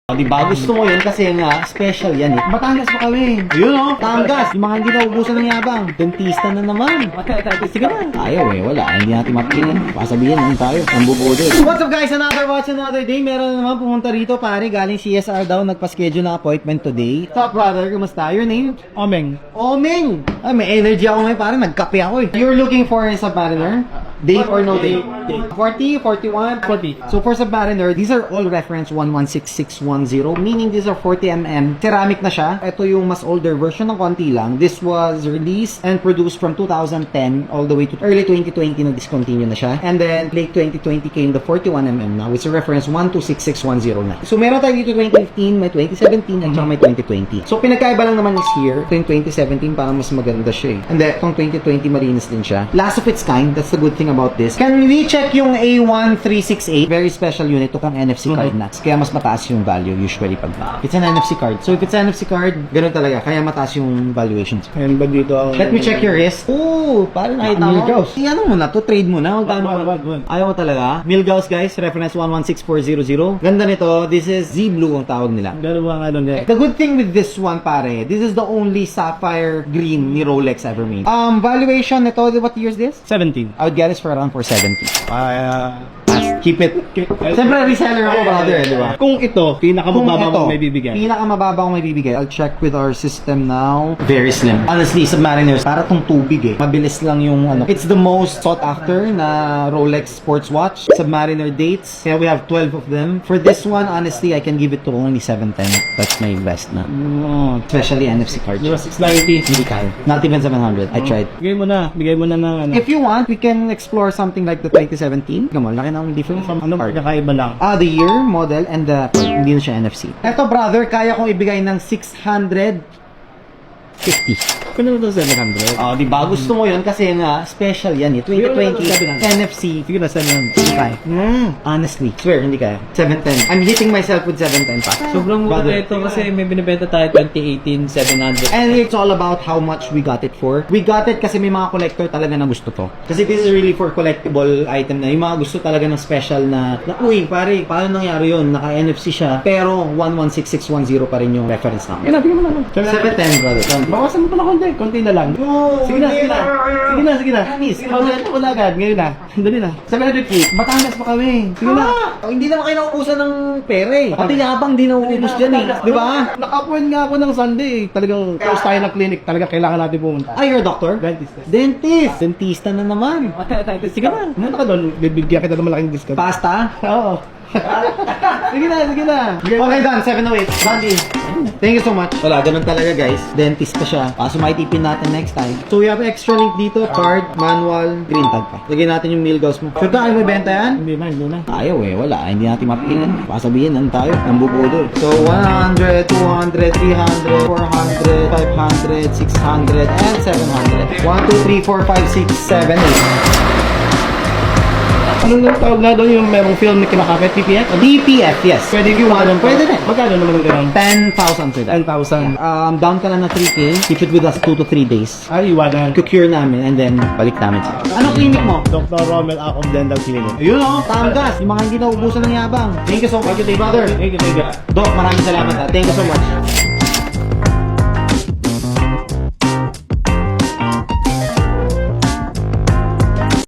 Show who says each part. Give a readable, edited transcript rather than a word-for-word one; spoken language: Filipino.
Speaker 1: Di ba? Gusto mo yun kasi nga, special yan eh. Batangas pa kami. Ayun o, Batangas. Yung mga hindi na ubusan ng yabang. Dentista na naman. Sige na. Ayaw eh, wala. Hindi natin mapilin. Pasabihin, ano tayo? Ang bubudo. What's up guys? Another watch, another day. Meron na naman pumunta rito, pare. Galing CSR daw. Nagpa-schedule ng appointment today. What's up, brother? Kumusta? Your name?
Speaker 2: Omeng.
Speaker 1: Omeng! Ay, may energy ako ngayon, pare. Nagkape ako eh. You're looking for a Submariner? Date or no date? 40, 41?
Speaker 2: 40.
Speaker 1: So for Submariner, these are all reference 116610, meaning these are 40mm. Ceramic na siya. Ito yung mas older version ng konti lang. This was released and produced from 2010 all the way to early 2020 na discontinue na siya. And then late 2020 came the 41mm now, which is reference 126610 na. So meron tayo dito 2015, may 2017, at saka may 2020. So pinagkaiba lang naman is here. Ito yung 2017 para mas maganda siya eh. And then itong 2020 malinis din siya. Last of its kind, that's the good thing about this. Can we check yung A1368? Very special unit. Ito kang NFC card na. Kaya mas mataas yung value usually pag it's an NFC card. So if it's an NFC card, ganun talaga. Kaya mataas yung valuation.
Speaker 2: Ayan ba dito ang...
Speaker 1: Let me check your wrist. Oh, parang nakita mo.
Speaker 2: Milgauss.
Speaker 1: Ano mo na to? Trade mo na. Ayaw mo talaga. Milgauss guys, reference 116400. Ganda nito. This is Z-Blue ang tawag nila.
Speaker 2: Gano'n ba ang ano niya?
Speaker 1: The good thing with this one, pare, this is the only sapphire green ni Rolex ever made. Valuation nito, what year is this?
Speaker 2: 17.
Speaker 1: I would get it for around 470. Keep it. Siyempre, reseller ako, brother, di ba?
Speaker 2: Kung ito, pinakamababa mo may bibigay.
Speaker 1: Pinakamababa ko may bibigay. I'll check with our system now. Very slim. Honestly, Submariners, para tong tubig eh. Mabilis lang yung ano. It's the most sought after na Rolex sports watch. Submariner dates. Kaya we have 12 of them. For this one, honestly, I can give it to only 710. That's my best na. Especially NFC card.
Speaker 2: Di ba 690?
Speaker 1: Hindi kaya. Not even 700. I tried.
Speaker 2: Bigay mo na ng ano.
Speaker 1: If you want, we can explore something like the 2017. Come on, laki na ang difference from
Speaker 2: Ano
Speaker 1: card.
Speaker 2: kakaiba lang?
Speaker 1: The year, model, and the hindi na siya NFC. Eto brother, kaya kong ibigay ng 650.
Speaker 2: Kano ito 700?
Speaker 1: Di ba? Gusto mo yun kasi nga special yan eh. 2020 NFC.
Speaker 2: Sige na, 700.
Speaker 1: Kaya. Honestly, swear, hindi kaya. 710. I'm hitting myself with 710 pa.
Speaker 3: Sobrang mura ito kasi may binibenta tayo 2018, 700.
Speaker 1: And it's all about how much we got it for. We got it kasi may mga collector talaga na gusto to. Kasi this is really for collectible item na. Yung mga gusto talaga ng special na uy, pare, paano nangyari yun? Naka-NFC siya. Pero 116610 pa rin yung reference number.
Speaker 2: Yan na, bigyan mo na.
Speaker 1: 710, brother.
Speaker 2: Bawasan mo pa na konti na lang. Sige na. Sige na. Ko na agad, ngayon na. Dali na.
Speaker 1: 750. Batangas pa kami.
Speaker 2: Sige na.
Speaker 1: Hindi naman kayo nauubusan ng pera eh. Pati yabang di nauubos dyan eh. Di ba?
Speaker 2: Naka-appoint nga ako ng Sunday. Talagang close tayo ng clinic. Talagang kailangan natin pumunta.
Speaker 1: You're a doctor?
Speaker 2: Dentist.
Speaker 1: Dentist. Dentista na naman.
Speaker 2: Sige na. Muna ka doon. Bibigyan kita ng malaking discount.
Speaker 1: Pasta?
Speaker 2: Oo. Sige na.
Speaker 1: Okay, done. 708. Bandy. Thank you so much. Wala, ganun talaga guys. Dentist pa siya. Kaso makitipin natin next time. So we have extra link dito. Card, manual, green tag pa. Lagyan natin yung Milgauss mo. Sure ka, ayaw mo ibenta yan?
Speaker 2: Hindi na.
Speaker 1: Ayaw eh, wala. Hindi natin mapilin. Pasabihin, ano tayo? Ang bubudo. So 100, 200, 300, 400, 500, 600, and 700. 1, 2, 3, 4, 5, 6, 7, 8.
Speaker 2: Ano nang tawag na doon yung merong film na kinakapit? PPF?
Speaker 1: DPF, yes.
Speaker 2: Pwede yung
Speaker 1: Pwede na.
Speaker 2: Magkano naman ang ganun?
Speaker 1: 10,000 for that.
Speaker 2: 10,000.
Speaker 1: Down ka lang na 3K. Keep it with us 2 to 3 days.
Speaker 2: Ay, iwanan.
Speaker 1: Cure namin and then balik namin siya. Anong clinic mo?
Speaker 2: Dr. Romel Acom Dental Clinic.
Speaker 1: Ayun o, Batangas. Yung mga hindi na ubusan ng yabang. Thank you so much, brother.
Speaker 2: Thank you.
Speaker 1: Doc, maraming salamat ha. Thank you so much.